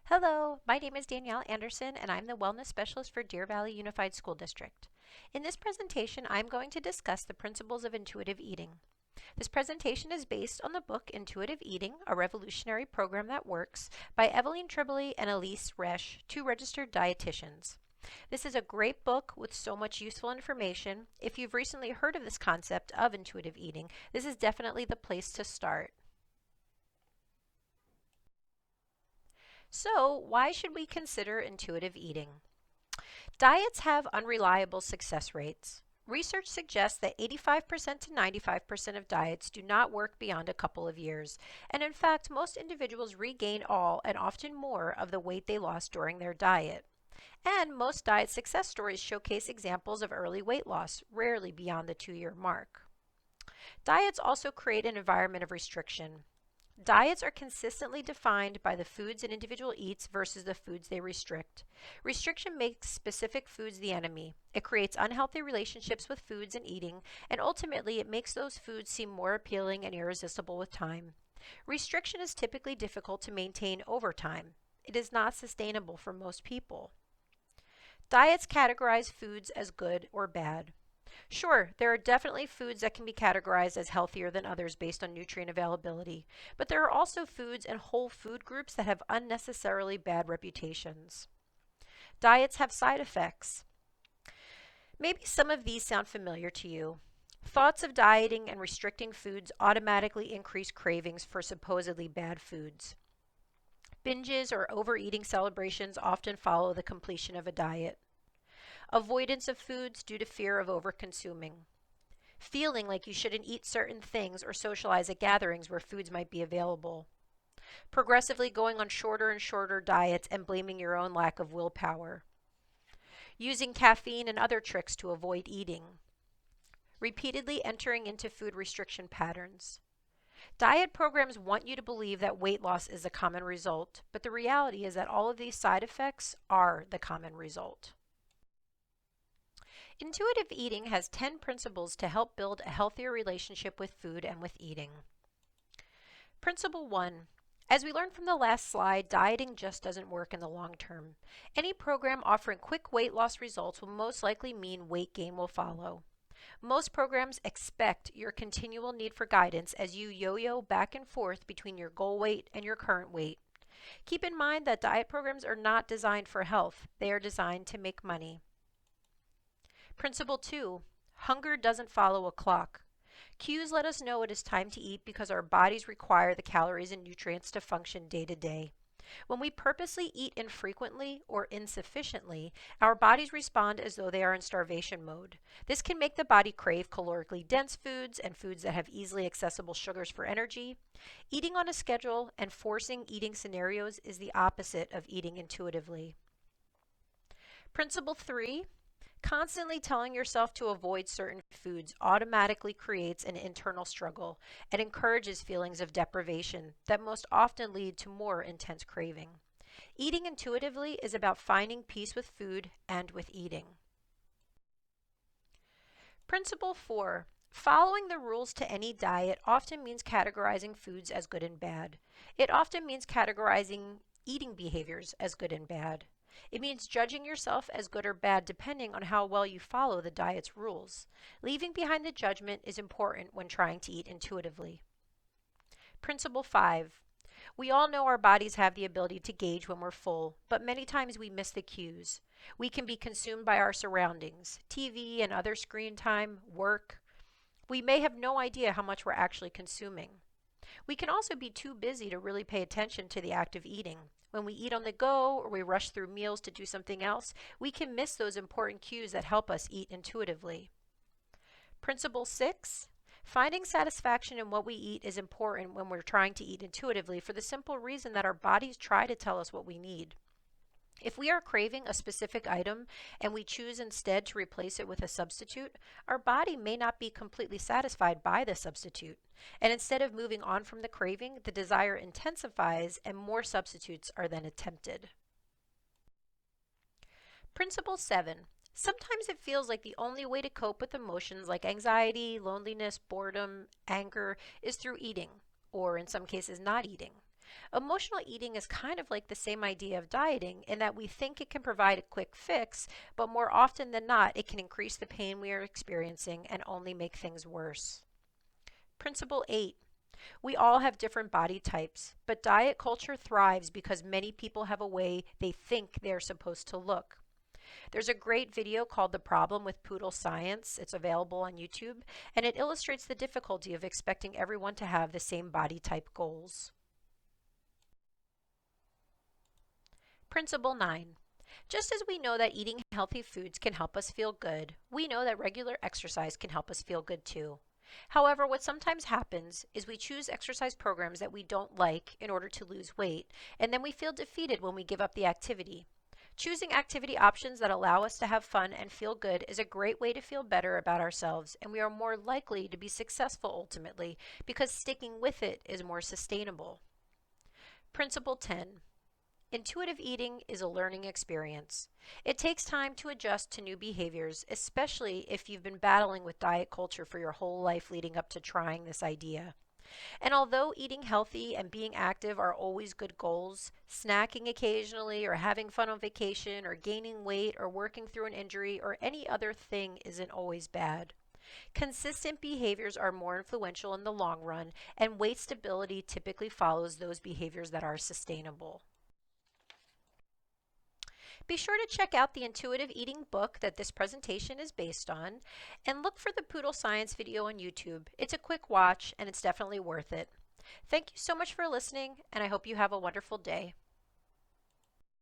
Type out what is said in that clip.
Hello, my name is Danielle Anderson and I'm the Wellness Specialist for Deer Valley Unified School District. In this presentation, I'm going to discuss the principles of intuitive eating. This presentation is based on the book Intuitive Eating, A Revolutionary Program That Works by Eveline Tribole and Elise Resch, two registered dietitians. This is a great book with so much useful information. If you've recently heard of this concept of intuitive eating, this is definitely the place to start. So, why should we consider intuitive eating? Diets have unreliable success rates. Research suggests that 85% to 95% of diets do not work beyond a couple of years, and in fact, most individuals regain all and often more of the weight they lost during their diet. And most diet success stories showcase examples of early weight loss, rarely beyond the 2-year mark. Diets also create an environment of restriction. Diets are consistently defined by the foods an individual eats versus the foods they restrict. Restriction makes specific foods the enemy. It creates unhealthy relationships with foods and eating, and ultimately it makes those foods seem more appealing and irresistible with time. Restriction is typically difficult to maintain over time. It is not sustainable for most people. Diets categorize foods as good or bad. Sure, there are definitely foods that can be categorized as healthier than others based on nutrient availability, but there are also foods and whole food groups that have unnecessarily bad reputations. Diets have side effects. Maybe some of these sound familiar to you. Thoughts of dieting and restricting foods automatically increase cravings for supposedly bad foods. Binges or overeating celebrations often follow the completion of a diet. Avoidance of foods due to fear of overconsuming. Feeling like you shouldn't eat certain things or socialize at gatherings where foods might be available. Progressively going on shorter and shorter diets and blaming your own lack of willpower. Using caffeine and other tricks to avoid eating. Repeatedly entering into food restriction patterns. Diet programs want you to believe that weight loss is a common result, but the reality is that all of these side effects are the common result. Intuitive eating has 10 principles to help build a healthier relationship with food and with eating. Principle 1. As we learned from the last slide, dieting just doesn't work in the long term. Any program offering quick weight loss results will most likely mean weight gain will follow. Most programs expect your continual need for guidance as you yo-yo back and forth between your goal weight and your current weight. Keep in mind that diet programs are not designed for health. They are designed to make money. Principle 2. Hunger doesn't follow a clock. Cues let us know it is time to eat because our bodies require the calories and nutrients to function day to day. When we purposely eat infrequently or insufficiently, our bodies respond as though they are in starvation mode. This can make the body crave calorically dense foods and foods that have easily accessible sugars for energy. Eating on a schedule and forcing eating scenarios is the opposite of eating intuitively. Principle 3. Constantly telling yourself to avoid certain foods automatically creates an internal struggle and encourages feelings of deprivation that most often lead to more intense craving. Eating intuitively is about finding peace with food and with eating. Principle 4. Following the rules to any diet often means categorizing foods as good and bad. It often means categorizing eating behaviors as good and bad. It means judging yourself as good or bad depending on how well you follow the diet's rules. Leaving behind the judgment is important when trying to eat intuitively. Principle 5. We all know our bodies have the ability to gauge when we're full, but many times we miss the cues. We can be consumed by our surroundings, TV and other screen time, work. We may have no idea how much we're actually consuming. We can also be too busy to really pay attention to the act of eating. When we eat on the go or we rush through meals to do something else, we can miss those important cues that help us eat intuitively. Principle 6. Finding satisfaction in what we eat is important when we're trying to eat intuitively for the simple reason that our bodies try to tell us what we need. If we are craving a specific item and we choose instead to replace it with a substitute, our body may not be completely satisfied by the substitute. And instead of moving on from the craving, the desire intensifies and more substitutes are then attempted. Principle 7. Sometimes it feels like the only way to cope with emotions like anxiety, loneliness, boredom, anger is through eating, or in some cases not eating. Emotional eating is kind of like the same idea of dieting in that we think it can provide a quick fix, but more often than not, it can increase the pain we are experiencing and only make things worse. Principle 8. We all have different body types, but diet culture thrives because many people have a way they think they're supposed to look. There's a great video called The Problem with Poodle Science. It's available on YouTube, and it illustrates the difficulty of expecting everyone to have the same body type goals. Principle 9. Just as we know that eating healthy foods can help us feel good, we know that regular exercise can help us feel good too. However, what sometimes happens is we choose exercise programs that we don't like in order to lose weight, and then we feel defeated when we give up the activity. Choosing activity options that allow us to have fun and feel good is a great way to feel better about ourselves, and we are more likely to be successful ultimately because sticking with it is more sustainable. Principle 10. Intuitive eating is a learning experience. It takes time to adjust to new behaviors, especially if you've been battling with diet culture for your whole life leading up to trying this idea. And although eating healthy and being active are always good goals, snacking occasionally or having fun on vacation or gaining weight or working through an injury or any other thing isn't always bad. Consistent behaviors are more influential in the long run, and weight stability typically follows those behaviors that are sustainable. Be sure to check out the intuitive eating book that this presentation is based on, and look for the Poodle Science video on YouTube. It's a quick watch and it's definitely worth it. Thank you so much for listening, and I hope you have a wonderful day.